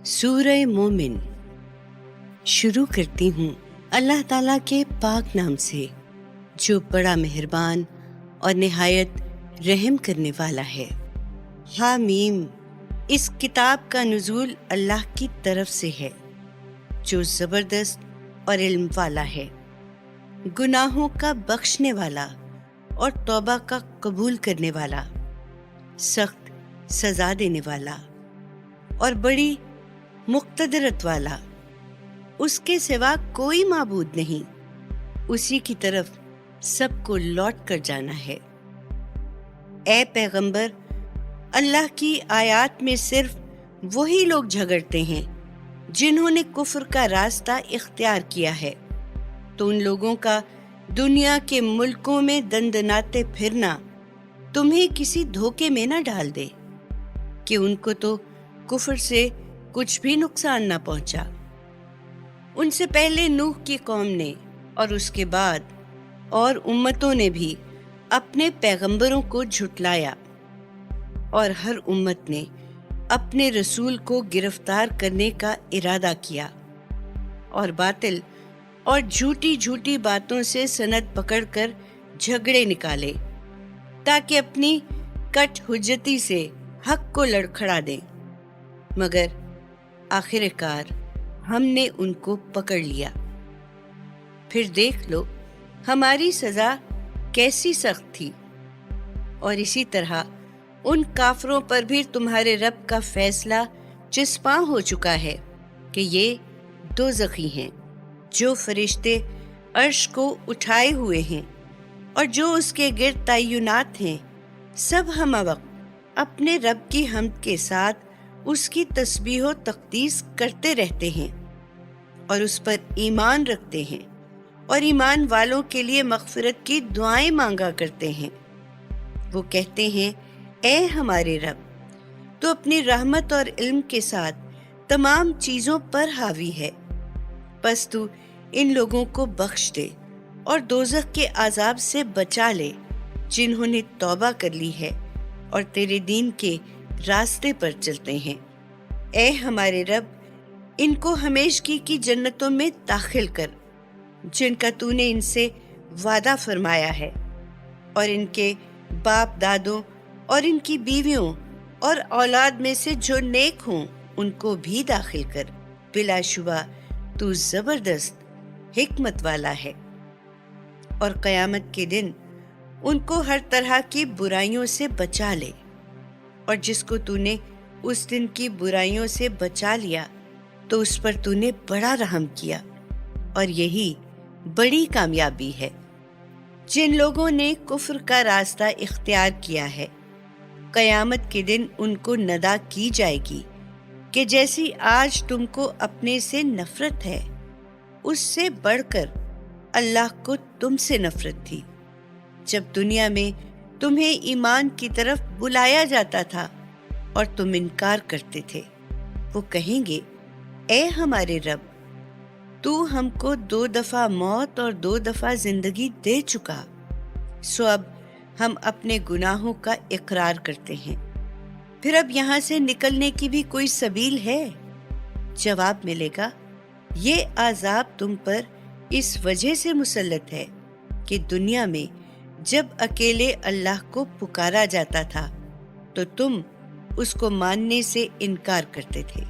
सूरह मोमिन शुरू करती हूँ अल्लाह ताला के पाक नाम से जो बड़ा मेहरबान और निहायत रहम करने वाला है। हामीम, इस किताब का नुज़ूल अल्लाह की तरफ से है जो ज़बरदस्त और इल्म वाला है, गुनाहों का बख्शने वाला और तौबा का कबूल करने वाला, सख्त सज़ा देने वाला और बड़ी मुक़्तदरत वाला। उसके सिवा कोई माबूद नहीं, उसी की तरफ सबको लौट कर जाना है। ए पैगंबर, अल्लाह की आयत में सिर्फ वही लोग झगड़ते हैं जिन्होंने कुफ्र का रास्ता इख्तियार किया है, तो उन लोगों का दुनिया के मुल्कों में दंदनाते फिरना तुम्हें किसी धोखे में न डाल दे कि उनको तो कुफ्र से कुछ भी नुकसान न पहुंचा। उनसे पहले नूह की कौम ने और उसके बाद और उम्मतों ने भी अपने पैगंबरों को झुटलाया, और हर उम्मत ने अपने रसूल को गिरफ्तार करने का इरादा किया और बातिल और झूठी झूठी बातों से सनद पकड़कर झगड़े निकाले ताकि अपनी कट हुज्जती से हक को लड़खड़ा दें, मगर आखिरकार हमने उनको पकड़ लिया। फिर देख लो हमारी सज़ा कैसी सख्त थी। और इसी तरह उन काफरों पर भी तुम्हारे रब का फैसला चिस्पा हो चुका है कि ये दोज़खी हैं, जो फरिश्ते अर्श को उठाए हुए हैं और जो उसके गिर्द तय्युनात हैं, सब हमवक्त अपने रब की हम्द के साथ उसकी तस्बीह व तक़दीस करते रहते हैं और उस पर ईमान रखते हैं और ईमान वालों के लिए मग़फ़िरत की दुआएं मांगा करते हैं। वो कहते हैं, ए हमारे रब, तो अपनी रहमत और इल्म के साथ तमाम चीज़ों पर हावी है, बस तू इन लोगों को बख्श दे और दोज़ख के आज़ाब से बचा ले जिन्होंने तौबा कर ली है और तेरे दीन के रास्ते पर चलते हैं। ए हमारे रब, इनको हमेशगी की जन्नतों में दाखिल कर जिनका तूने इनसे वादा फरमाया है, और इनके बाप दादों और इनकी बीवियों और औलाद में से जो नेक हों उनको भी दाखिल कर। बिलाशुबा तू ज़बरदस्त हिकमत वाला है। और क़यामत के दिन उनको हर तरह की बुराइयों से बचा ले, और जिसको तूने उस दिन की बुराइयों से बचा लिया तो उस पर तूने बड़ा रहम किया, और यही बड़ी कामयाबी है। जिन लोगों ने कुफ्र का रास्ता इख्तियार किया है, क़यामत के दिन उनको नदा की जाएगी कि जैसी आज तुमको अपने से नफरत है, उससे बढ़कर अल्लाह को तुमसे नफरत थी जब दुनिया में तुम्हें ईमान की तरफ बुलाया जाता था और तुम इनकार करते थे। वो कहेंगे, ए हमारे रब, तू हमको 2 दफ़ा मौत और 2 दफ़ा जिंदगी दे चुका, सो अब हम अपने गुनाहों का इकरार करते हैं। फिर अब यहाँ से निकलने की भी कोई सबील है? जवाब मिलेगा, ये आज़ाब तुम पर इस वजह से मुसल्लत है कि दुनिया में जब अकेले अल्लाह को पुकारा जाता था तो तुम उसको मानने से इनकार करते थे,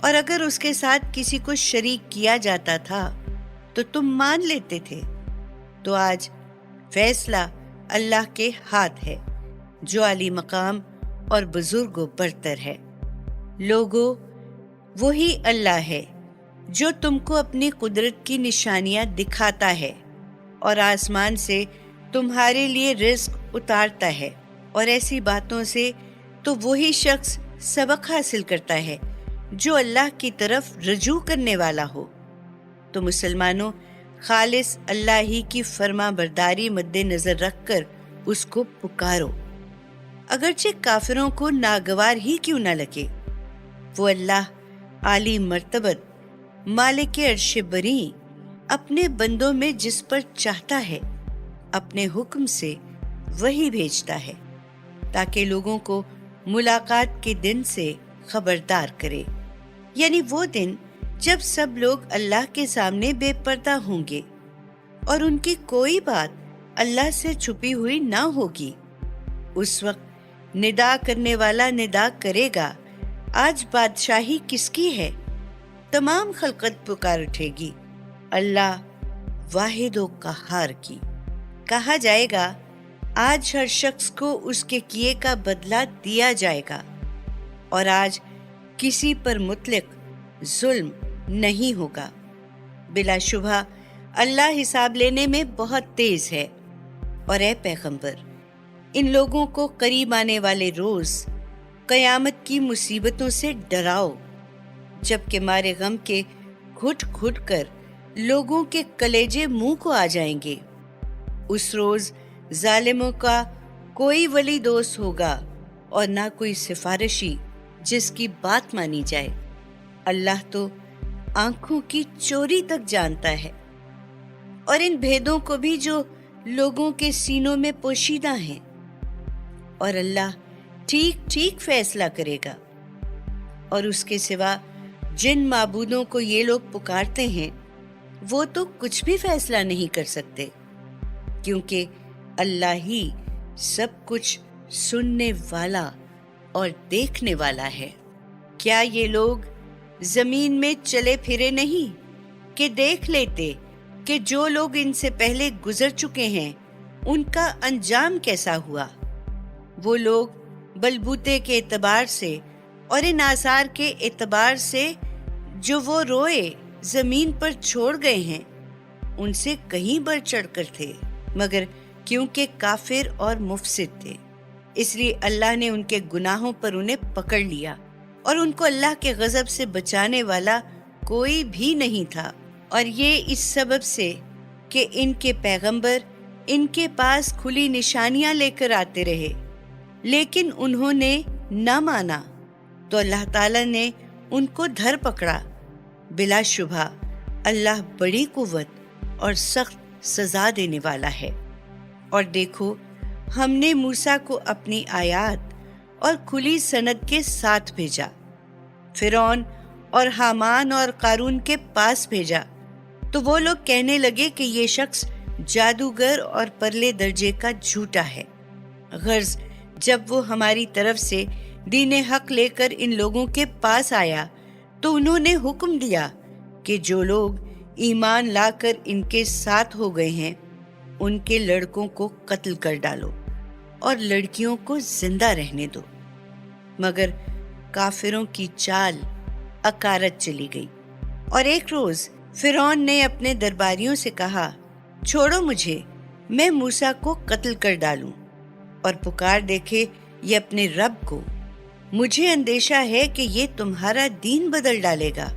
और अगर उसके साथ किसी को शरीक किया जाता था तो तुम मान लेते थे। तो आज फैसला अल्लाह के हाथ है जो आली मकाम और बुजुर्ग व बरतर है। लोगो, वही अल्लाह है जो तुमको अपनी कुदरत की निशानियां दिखाता है और आसमान से तुम्हारे लिए रिज़्क़ उतारता है, और ऐसी बातों से तो वही शख्स सबक हासिल करता है जो अल्लाह की तरफ रजू करने वाला हो। तो मुसलमानों, खालिस अल्लाह ही की फर्मा बरदारी मद्देनजर रखकर उसको पुकारो, अगरचे काफिरों को नागवार ही क्यों न लगे। वो अल्लाह आली मर्तबत मालिक अर्श बरी अपने बंदों में जिस पर चाहता है अपने हुक्म से वही भेजता है ताकि लोगों को मुलाकात के दिन से खबरदार करे یعنی وہ دن جب سب لوگ اللہ کے سامنے بے پردہ ہوں گے اور ان کی کوئی بات اللہ سے چھپی ہوئی نہ ہوگی۔ اس وقت ندا کرنے والا ندا کرے گا، آج بادشاہی کس کی ہے؟ تمام خلقت پکار اٹھے گی، اللہ واحد و قہار کی۔ کہا جائے گا، آج ہر شخص کو اس کے کیے کا بدلہ دیا جائے گا، اور آج کسی پر مطلق ظلم نہیں ہوگا۔ بلا شبہ اللہ حساب لینے میں بہت تیز ہے، اور اے پیغمبر، ان لوگوں کو قریب آنے والے روز قیامت کی مصیبتوں سے ڈراؤ، جبکہ مارے غم کے گھٹ گھٹ کر لوگوں کے کلیجے منہ کو آ جائیں گے۔ اس روز ظالموں کا کوئی ولی دوست ہوگا اور نہ کوئی سفارشی جس کی بات مانی جائے۔ اللہ تو آنکھوں کی چوری تک جانتا ہے، اور ان بھیدوں کو بھی جو لوگوں کے سینوں میں پوشیدہ ہیں، اور اللہ ٹھیک ٹھیک فیصلہ کرے گا۔ اور اس کے سوا جن معبودوں کو یہ لوگ پکارتے ہیں، وہ تو کچھ بھی فیصلہ نہیں کر سکتے، کیونکہ اللہ ہی سب کچھ سننے والا اور دیکھنے والا ہے۔ کیا یہ لوگ زمین میں چلے پھرے نہیں کہ دیکھ لیتے کہ جو لوگ ان سے پہلے گزر چکے ہیں ان کا انجام کیسا ہوا؟ وہ لوگ بلبوتے کے اعتبار سے اور ان آثار کے اعتبار سے جو وہ روئے زمین پر چھوڑ گئے ہیں، ان سے کہیں بڑھ چڑھ کر تھے، مگر کیونکہ کافر اور مفسد تھے، اس لیے اللہ نے ان کے گناہوں پر انہیں پکڑ لیا، اور ان کو اللہ کے غضب سے بچانے والا کوئی بھی نہیں تھا۔ اور یہ اس سبب سے کہ ان کے پیغمبر ان کے پاس کھلی نشانیاں لے کر آتے رہے، لیکن انہوں نے نہ مانا، تو اللہ تعالیٰ نے ان کو دھر پکڑا۔ بلا شبہ اللہ بڑی قوت اور سخت سزا دینے والا ہے۔ اور دیکھو، ہم نے موسیٰ کو اپنی آیات اور کھلی سند کے ساتھ بھیجا، فرعون اور حامان اور قارون کے پاس بھیجا، تو وہ لوگ کہنے لگے کہ یہ شخص جادوگر اور پرلے درجے کا جھوٹا ہے۔ غرض جب وہ ہماری طرف سے دین حق لے کر ان لوگوں کے پاس آیا تو انہوں نے حکم دیا کہ جو لوگ ایمان لا کر ان کے ساتھ ہو گئے ہیں ان کے لڑکوں کو قتل کر ڈالو اور لڑکیوں کو زندہ رہنے دو، مگر کافروں کی چال اکارت چلی گئی۔ اور ایک روز فرعون نے اپنے درباریوں سے کہا، چھوڑو مجھے، میں موسیٰ کو قتل کر ڈالوں اور پکار دیکھے یہ اپنے رب کو۔ مجھے اندیشہ ہے کہ یہ تمہارا دین بدل ڈالے گا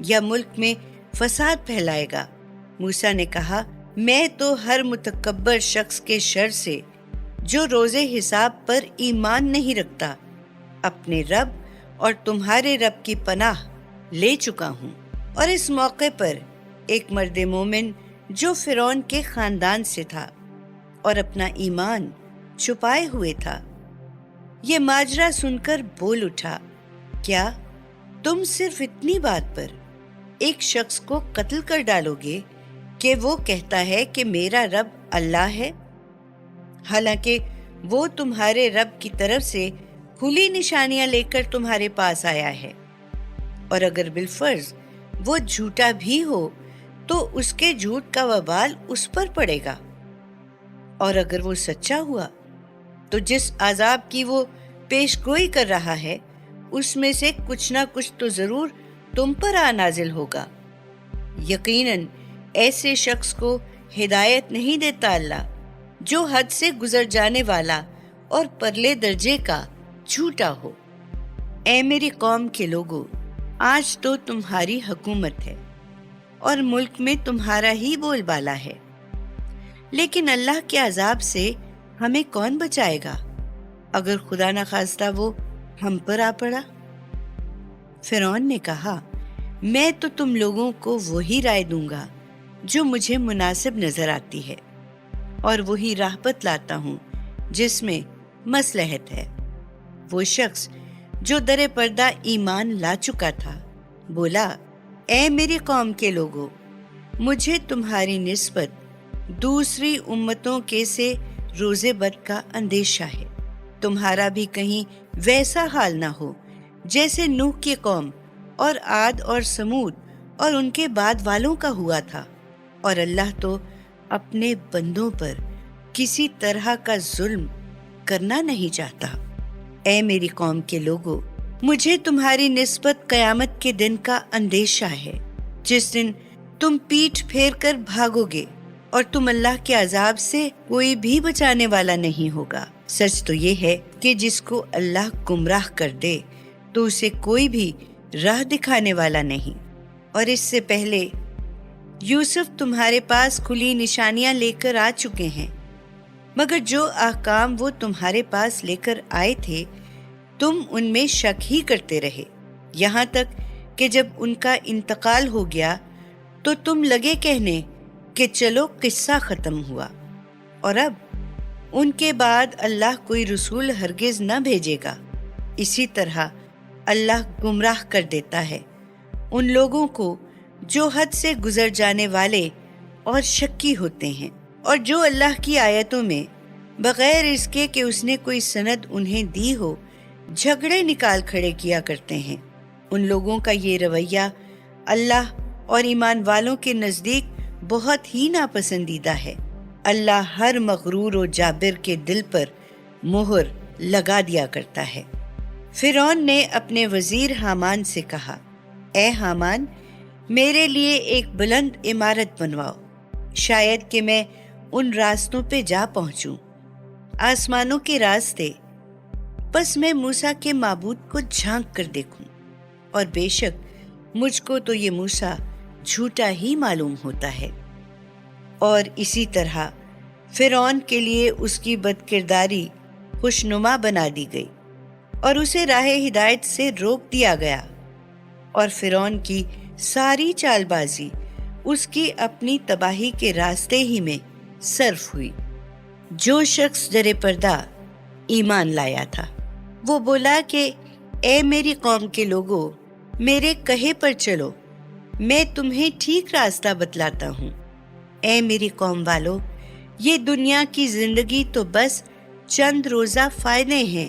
یا ملک میں فساد پھیلائے گا۔ موسیٰ نے کہا، میں تو ہر متکبر شخص کے شر سے جو روز حساب پر ایمان نہیں رکھتا اپنے رب اور تمہارے رب کی پناہ لے چکا ہوں۔ اور اس موقع پر ایک مرد مومن جو فرعون کے خاندان سے تھا اور اپنا ایمان چھپائے ہوئے تھا، یہ ماجرا سن کر بول اٹھا، کیا تم صرف اتنی بات پر ایک شخص کو قتل کر ڈالو گے کہ وہ کہتا ہے کہ میرا رب اللہ ہے، حالانکہ وہ تمہارے رب کی طرف سے کھلی نشانیاں لے کر تمہارے پاس آیا ہے؟ اور اگر بالفرض وہ جھوٹا بھی ہو تو اس کے جھوٹ کا وبال اس پر پڑے گا، اور اگر وہ سچا ہوا تو جس عذاب کی وہ پیش گوئی کر رہا ہے اس میں سے کچھ نہ کچھ تو ضرور تم پر آ نازل ہوگا۔ یقیناً ایسے شخص کو ہدایت نہیں دیتا اللہ جو حد سے گزر جانے والا اور پرلے درجے کا جھوٹا ہو۔ اے میری قوم کے لوگوں، آج تو تمہاری حکومت ہے اور ملک میں تمہارا ہی بول بالا ہے، لیکن اللہ کے عذاب سے ہمیں کون بچائے گا اگر خدا نخواستہ وہ ہم پر آ پڑا؟ فرعون نے کہا، میں تو تم لوگوں کو وہی رائے دوں گا جو مجھے مناسب نظر آتی ہے، اور وہی راہ بتلاتا ہوں جس میں مصلحت ہے۔ وہ شخص جو در پردہ ایمان لا چکا تھا بولا، اے میری قوم کے لوگوں، مجھے تمہاری نسبت دوسری امتوں کے سے روز بد کا اندیشہ ہے۔ تمہارا بھی کہیں ویسا حال نہ ہو جیسے نوح کی قوم اور عاد اور سمود اور ان کے بعد والوں کا ہوا تھا، اور اللہ تو اپنے بندوں پر کسی طرح کا ظلم کرنا نہیں چاہتا۔ اے میری قوم کے لوگوں، مجھے تمہاری نسبت قیامت کے دن کا اندیشہ ہے، جس دن تم پیٹھ پھیر کر بھاگو گے اور تم اللہ کے عذاب سے کوئی بھی بچانے والا نہیں ہوگا۔ سچ تو یہ ہے کہ جس کو اللہ گمراہ کر دے تو اسے کوئی بھی راہ دکھانے والا نہیں۔ اور اس سے پہلے یوسف تمہارے پاس کھلی نشانیاں لے کر آ چکے ہیں، مگر جو احکام وہ تمہارے پاس لے کر آئے تھے تم ان میں شک ہی کرتے رہے، یہاں تک کہ جب ان کا انتقال ہو گیا تو تم لگے کہنے کہ چلو قصہ ختم ہوا، اور اب ان کے بعد اللہ کوئی رسول ہرگز نہ بھیجے گا۔ اسی طرح اللہ گمراہ کر دیتا ہے ان لوگوں کو جو حد سے گزر جانے والے اور شکی ہوتے ہیں، اور جو اللہ کی آیتوں میں بغیر اس کے کہ اس نے کوئی سند انہیں دی ہو جھگڑے نکال کھڑے کیا کرتے ہیں۔ ان لوگوں کا یہ رویہ اللہ اور ایمان والوں کے نزدیک بہت ہی ناپسندیدہ ہے۔ اللہ ہر مغرور و جابر کے دل پر مہر لگا دیا کرتا ہے۔ فرعون نے اپنے وزیر حامان سے کہا، اے حامان، میرے لیے ایک بلند عمارت بنواؤ، شاید کہ میں ان راستوں پہ جا پہنچوں، آسمانوں کے راستے، بس میں موسیٰ کے معبود کو جھانک کر دیکھوں، اور بے شک مجھ کو تو یہ موسیٰ جھوٹا ہی معلوم ہوتا ہے۔ اور اسی طرح فرعون کے لیے اس کی بد کرداری خوشنما بنا دی گئی اور اسے راہ ہدایت سے روک دیا گیا، اور فرعون کی ساری چال بازی اس کی اپنی تباہی کے راستے ہی میں صرف ہوئی۔ جو شخص در پردہ ایمان لایا تھا وہ بولا کہ اے میری قوم کے لوگوں، میرے کہے پر چلو، میں تمہیں ٹھیک راستہ بتلاتا ہوں۔ اے میری قوم والو، یہ دنیا کی زندگی تو بس چند روزہ فائدے ہیں،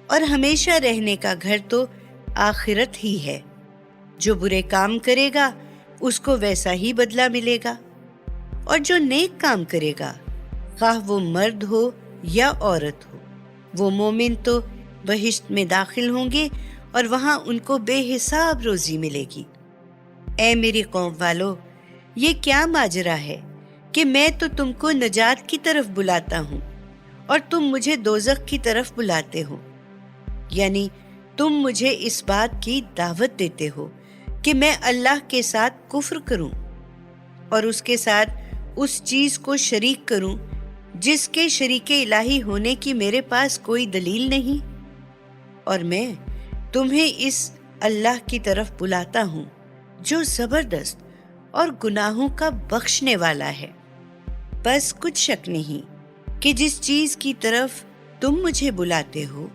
اور ہمیشہ رہنے کا گھر تو آخرت ہی ہے۔ جو برے کام کرے گا اس کو ویسا ہی بدلہ ملے گا، اور جو نیک کام کرے گا، خواہ وہ مرد ہو یا عورت ہو، وہ مومن تو بہشت میں داخل ہوں گے اور وہاں ان کو بے حساب روزی ملے گی۔ اے میری قوم والو، یہ کیا ماجرا ہے کہ میں تو تم کو نجات کی طرف بلاتا ہوں اور تم مجھے دوزخ کی طرف بلاتے ہو؟ یعنی تم مجھے اس بات کی دعوت دیتے ہو کہ میں اللہ کے ساتھ کفر کروں اور اس کے ساتھ اس چیز کو شریک کروں جس کے شریک الہی ہونے کی میرے پاس کوئی دلیل نہیں، اور میں تمہیں اس اللہ کی طرف بلاتا ہوں جو زبردست اور گناہوں کا بخشنے والا ہے۔ بس کچھ شک نہیں کہ جس چیز کی طرف تم مجھے بلاتے ہو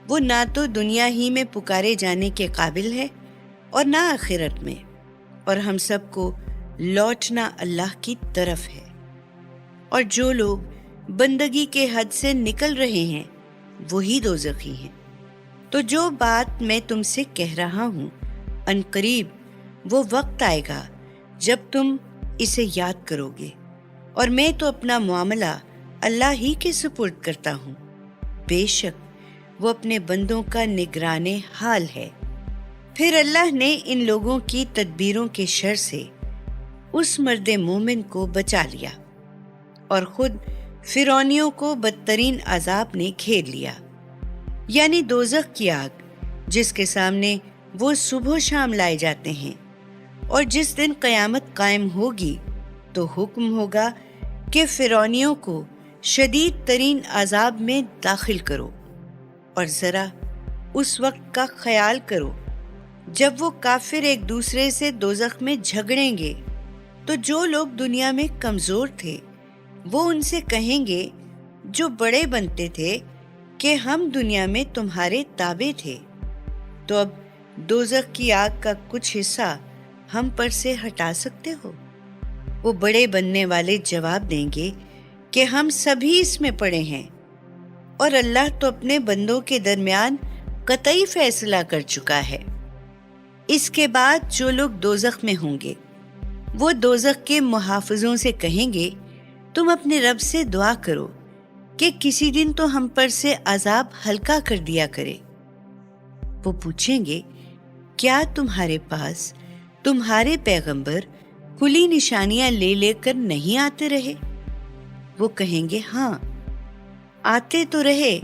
وہ نہ تو دنیا ہی میں پکارے جانے کے قابل ہے اور نہ آخرت میں، اور ہم سب کو لوٹنا اللہ کی طرف ہے۔ اور جو لوگ بندگی کے حد سے نکل رہے ہیں وہی دوزخی ہیں۔ تو جو بات میں تم سے کہہ رہا ہوں، ان قریب وہ وقت آئے گا جب تم اسے یاد کرو گے، اور میں تو اپنا معاملہ اللہ ہی کے سپرد کرتا ہوں، بے شک وہ اپنے بندوں کا نگران حال ہے۔ پھر اللہ نے ان لوگوں کی تدبیروں کے شر سے اس مرد مومن کو بچا لیا، اور خود فرعونیوں کو بدترین عذاب نے گھیر لیا، یعنی دوزخ کی آگ، جس کے سامنے وہ صبح و شام لائے جاتے ہیں۔ اور جس دن قیامت قائم ہوگی تو حکم ہوگا کہ فرعونیوں کو شدید ترین عذاب میں داخل کرو، اور ذرا اس وقت کا خیال کرو جب وہ کافر ایک دوسرے سے دوزخ میں جھگڑیں گے، تو جو لوگ دنیا میں کمزور تھے وہ ان سے کہیں گے جو بڑے بنتے تھے کہ ہم دنیا میں تمہارے تابع تھے، تو اب दोजख की आग का कुछ हिस्सा हम पर से हटा सकते हो? वो बड़े बनने वाले जवाब देंगे कि हम सभी इसमें पड़े हैं, और अल्लाह तो अपने बंदों के दरमियान कतई फैसला कर चुका है। इसके बाद जो लोग दोजख में होंगे वो दोजख के मुहाफिजों से कहेंगे, तुम अपने रब से दुआ करो कि किसी दिन तो हम पर से अजाब हल्का कर दिया करे। वो पूछेंगे, क्या तुम्हारे पास तुम्हारे पैगंबर खुली निशानियां ले लेकर नहीं आते रहे? वो कहेंगे, हाँ आते तो रहे,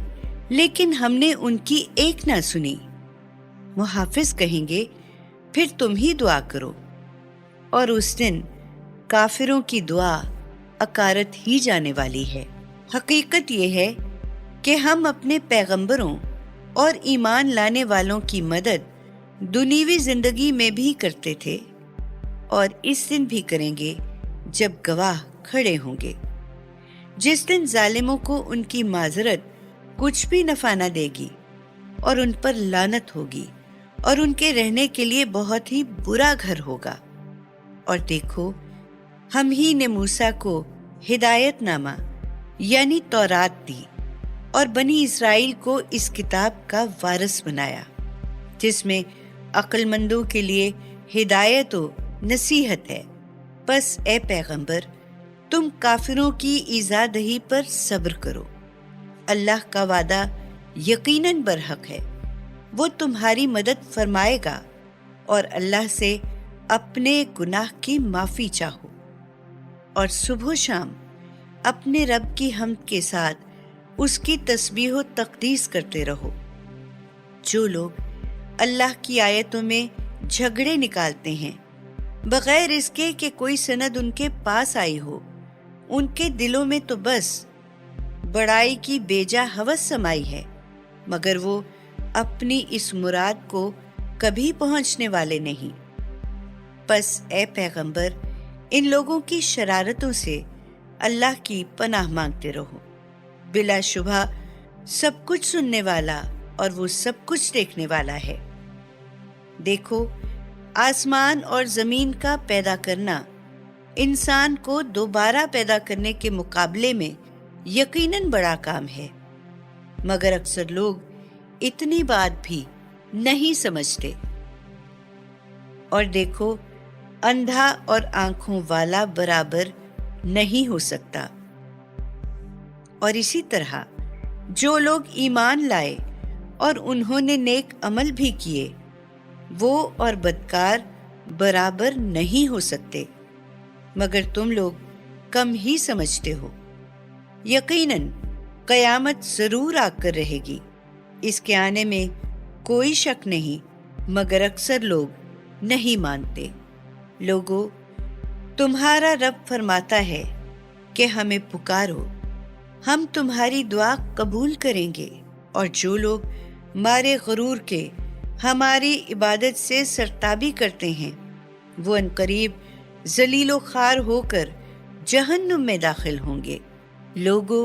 लेकिन हमने उनकी एक ना सुनी। मुहाफिज कहेंगे, फिर तुम ही दुआ करो। और उस दिन काफिरों की दुआ अकारत ही जाने वाली है। हकीकत यह है कि हम अपने पैगंबरों और ईमान लाने वालों की मदद दुनियावी जिंदगी में भी करते थे, और इस दिन भी करेंगे जब गवाह खड़े होंगे। जिस दिन जालिमों को उनकी माजरत कुछ भी नफा न देगी और उन पर लानत होगी, और उनके रहने के लिए बहुत ही बुरा घर होगा। और देखो, हम ही ने मूसा को हिदायतनामा यानी तौरात दी और बनी इस्राइल को इस किताब का वारिस बनाया, जिसमें अक्लमंदों के लिए हिदायत और नसीहत है। बस ए पैगंबर, तुम काफिरों की ईज़ादही पर सब्र करो। अल्लाह का वादा यकीनन बरहक है, वो तुम्हारी मदद फरमाएगा, और अल्लाह से अपने गुनाह की माफ़ी चाहो, और सुबह शाम अपने रब की हम्द के साथ उसकी तस्बीह व तक़दीस करते रहो। जो लोग अल्लाह की आयतों में झगड़े निकालते हैं बगैर इसके कि कोई सनद उनके पास आई हो, उनके दिलों में तो बस बड़ाई की बेजा हवस समाई है, मगर वो अपनी इस मुराद को कभी पहुंचने वाले नहीं। बस ए पैगंबर, इन लोगों की शरारतों से अल्लाह की पनाह मांगते रहो। बिलाशुबा सब कुछ सुनने वाला और वो सब कुछ देखने वाला है। देखो, आसमान और जमीन का पैदा करना इंसान को दोबारा पैदा करने के मुकाबले में यकीनन बड़ा काम है, मगर अक्सर लोग इतनी बात भी नहीं समझते। और देखो, अंधा और आंखों वाला बराबर नहीं हो सकता। और इसी तरह जो लोग ईमान लाए और उन्होंने नेक अमल भी किए, वो और बदकार बराबर नहीं हो सकते, मगर तुम लोग कम ही समझते हो। यकीनन कयामत जरूर आकर रहेगी, इसके आने में कोई शक नहीं, मगर अक्सर लोग नहीं मानते। लोगों, तुम्हारा रब फरमाता है कि हमें पुकारो, हम तुम्हारी दुआ कबूल करेंगे। और जो लोग मारे गरूर के हमारी इबादत से सरताबी करते हैं, वो अनकरीब जलीलो खार होकर जहन्नुम में दाखिल होंगे। लोगों,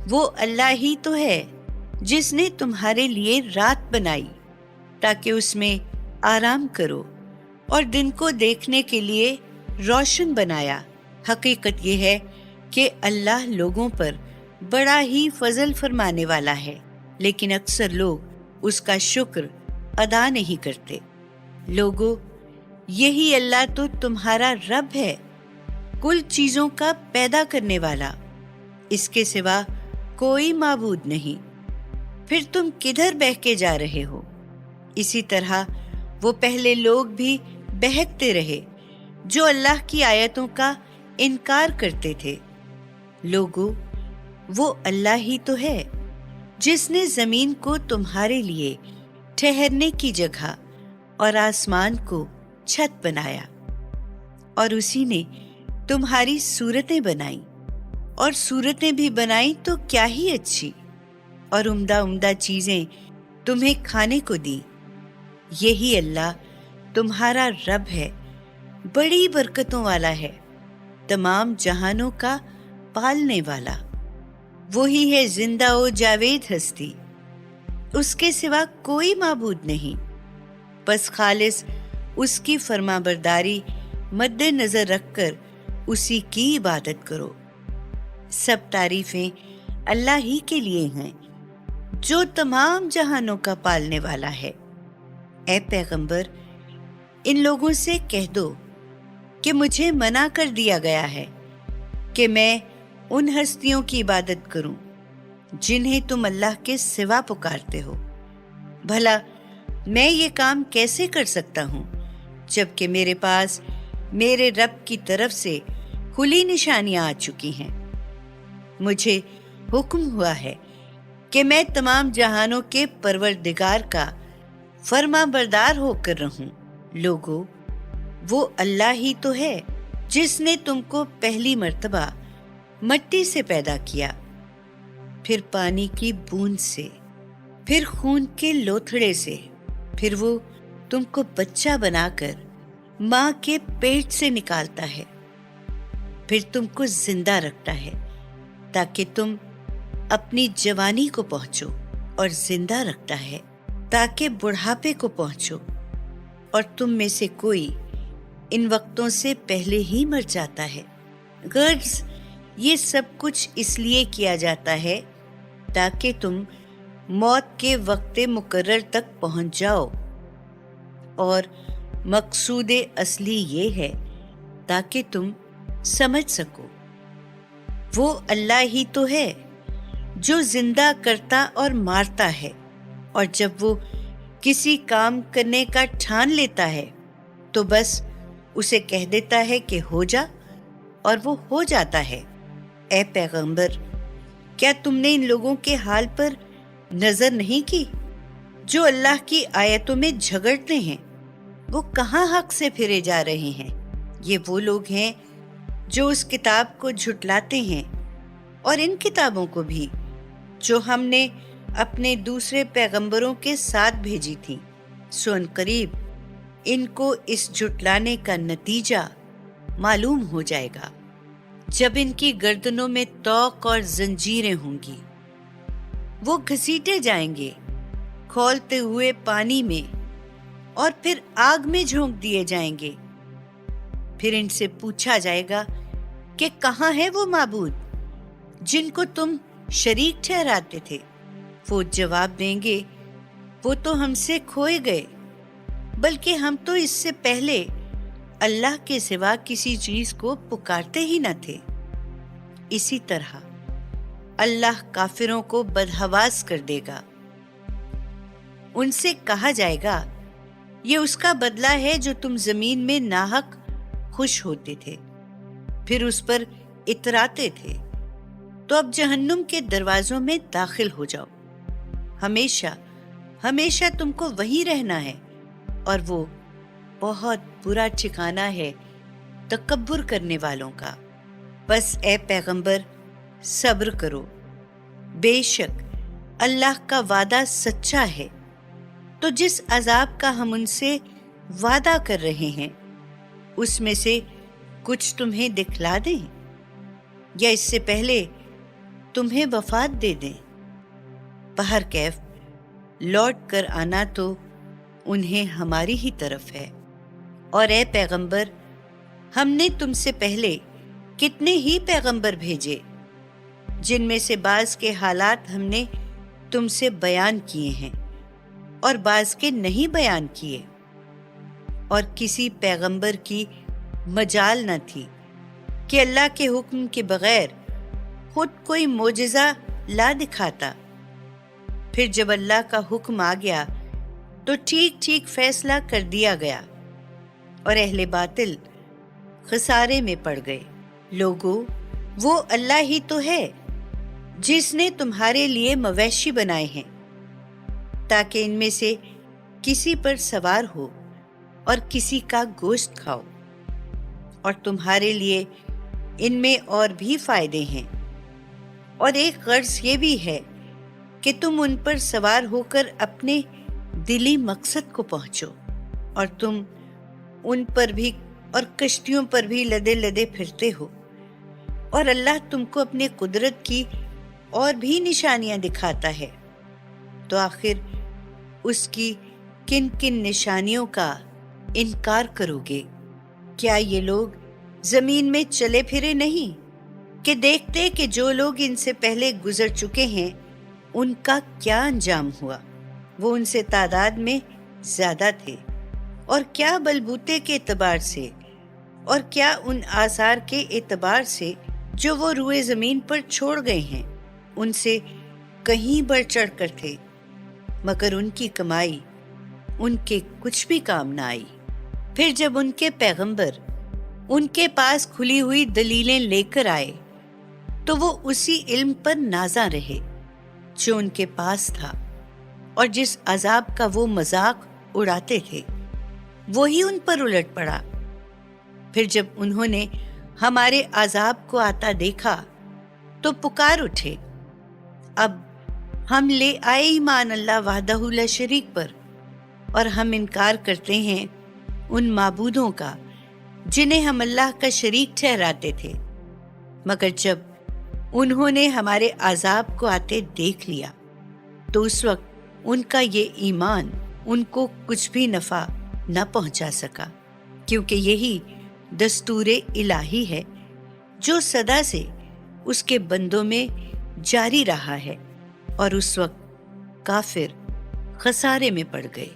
वो अल्लाह ही तो है जिसने तुम्हारे लिए रात बनाई ताकि उसमें आराम करो, और दिन को देखने के लिए रोशन बनाया। हकीकत यह है कि अल्लाह लोगों पर बड़ा ही फजल फरमाने वाला है, लेकिन अक्सर लोग उसका शुक्र अदा नहीं करते। लोगों, यही अल्लाह तो तुम्हारा रब है, कुल चीजों का पैदा करने वाला, इसके सिवा कोई माबूद नहीं। फिर तुम किधर बहके जा रहे हो? इसी तरह वो पहले लोग भी बहकते रहे जो अल्लाह की आयतों का इनकार करते थे। लोगों, वो अल्लाह ही तो है जिसने जमीन को तुम्हारे लिए ठहरने की जगह और आसमान को छत बनाया, और उसी ने तुम्हारी सूरतें बनाई, और सूरतें भी बनाई तो क्या ही अच्छी, और उम्दा उम्दा चीजें तुम्हें खाने को दी। यही अल्लाह तुम्हारा रब है, बड़ी बरकतों वाला है, तमाम जहानों का पालने वाला। वही है जिंदा ओ जावेद हस्ती, उसके सिवा कोई माबूद नहीं। बस खालिस उसकी फरमाबरदारी मद्दे नजर रखकर उसी की इबादत करो। सब तारीफें अल्लाह ही के लिए हैं जो तमाम जहानों का पालने वाला है। ऐ पैगंबर, इन लोगों से कह दो कि मुझे मना कर दिया गया है कि मैं उन हस्तियों की इबादत करूं जिन्हें तुम अल्लाह के सिवा पुकारते हो। भला मैं ये काम कैसे कर सकता हूं जबकि मेरे पास मेरे रब की तरफ से खुली निशानियां आ चुकी हैं। मुझे हुक्म हुआ है कि मैं तमाम जहानों के परवरदिगार का फर्माबरदार होकर रहूं। लोगों, वो अल्लाह ही तो है जिसने तुमको पहली मर्तबा मिट्टी से पैदा किया, फिर पानी की बूंद से, फिर खून के लोथड़े से, फिर वो तुमको बच्चा बनाकर माँ के पेट से निकालता है, फिर तुमको जिंदा रखता है ताकि तुम अपनी जवानी को पहुंचो, और जिंदा रखता है ताकि बुढ़ापे को पहुंचो, और तुम में से कोई इन वक्तों से पहले ही मर जाता है। गर्ज ये सब कुछ इसलिए किया जाता है ताकि तुम मौत के वक्त मुकर्रर तक पहुंच जाओ, और मकसूद असली ये है ताकि तुम समझ सको वो अल्लाह ही तो है जो जिंदा करता और मारता है, और जब वो किसी काम करने का ठान लेता है तो बस उसे कह देता है कि हो जा, और वो हो जाता है। ऐ पैगंबर, क्या तुमने इन लोगों के हाल पर नजर नहीं की जो अल्लाह की आयतों में झगड़ते हैं? वो कहाँ हक से फिरे जा रहे हैं। ये वो लोग हैं जो उस किताब को झुटलाते हैं और इन किताबों को भी जो हमने अपने दूसरे पैगंबरों के साथ भेजी थी। सो अनकरीब इनको इस झुटलाने का नतीजा मालूम हो जाएगा जब इनकी गर्दनों में तौक और जंजीरें होंगी। वो घसीटे जाएंगे खौलते हुए पानी में और फिर आग में झोंक दिए जाएंगे। फिर इनसे पूछा जाएगा कि कहाँ है वो माबूद जिनको तुम शरीक ठहराते थे। वो जवाब देंगे, वो तो हमसे खोए गए, बल्कि हम तो इससे पहले अल्लाह के सिवा किसी चीज को पुकारते ही न थे। इसी तरह अल्लाह काफिरों को बदहवास कर देगा। उनसे कहा जाएगा, ये उसका बदला है जो तुम जमीन में नाहक खुश होते थे, फिर उस पर इतराते थे। तो अब जहन्नुम के दरवाजों में दाखिल हो जाओ। हमेशा हमेशा तुमको वहीं रहना है, और वो बहुत बुरा ठिकाना है तकब्बुर करने वालों का। बस ए पैगंबर, सब्र करो। बेशक अल्लाह का वादा सच्चा है। तो जिस अजाब का हम उनसे वादा कर रहे हैं उसमें से कुछ तुम्हें दिखला दें, या इससे पहले तुम्हें वफात दे दें। बहर कैफ लौट कर आना तो उन्हें हमारी ही तरफ है। और ए पैगंबर, हमने तुमसे पहले कितने ही पैगंबर भेजे जिनमें से बाज के हालात हमने तुमसे बयान किए हैं और बाज के नहीं बयान किए। और किसी पैगंबर की मजाल न थी कि अल्लाह के हुक्म के बगैर खुद कोई मोजिज़ा ला दिखाता। फिर जब अल्लाह का हुक्म आ गया तो ठीक ठीक फैसला कर दिया गया, और अहले बातिल खसारे में पड़ गए। लोगों, वो अल्लाह ही तो है जिसने तुम्हारे लिए मवेशी बनाए हैं ताकि इनमें से किसी पर सवार हो और किसी का गोश्त खाओ, और तुम्हारे लिए इनमें और भी फायदे हैं। और एक गर्ज ये भी है कि तुम उन पर सवार होकर अपने दिली मकसद को पहुंचो, और तुम उन पर भी और कश्तियों पर भी लदे लदे फिरते हो। और अल्लाह तुमको अपने कुदरत की और भी निशानियां दिखाता है, तो आखिर उसकी किन किन निशानियों का इनकार करोगे? क्या ये लोग जमीन में चले फिरे नहीं कि देखते कि जो लोग इनसे पहले गुजर चुके हैं उनका क्या अंजाम हुआ? वो उनसे तादाद में ज्यादा थे, और क्या बलबूते के एतबार से और क्या उन आसार के एतबार से जो वो रुए जमीन पर छोड़ गए हैं उनसे कहीं बढ़ चढ़ कर थे, मगर उनकी कमाई उनके कुछ भी काम ना आई। फिर जब उनके पैगंबर उनके पास खुली हुई दलीलें लेकर आए तो वो उसी इल्म पर नाज़ा रहे जो उनके पास था, और जिस अजाब का वो मजाक उड़ाते थे वही उन पर उलट पड़ा। फिर जब उन्होंने हमारे अजाब को आता देखा तो पुकार उठे, अब हम ले आए ईमान अल्लाह वहदहू ला शरीक पर, और हम इनकार करते हैं उन माबूदों का जिन्हें हम अल्लाह का शरीक ठहराते थे। मगर जब उन्होंने हमारे अजाब को आते देख लिया तो उस वक्त उनका ये ईमान उनको कुछ भी नफा न पहुंचा सका, क्योंकि यही दस्तूरे इलाही है जो सदा से उसके बंदों में जारी रहा है, और उस वक्त काफिर खसारे में पड़ गए।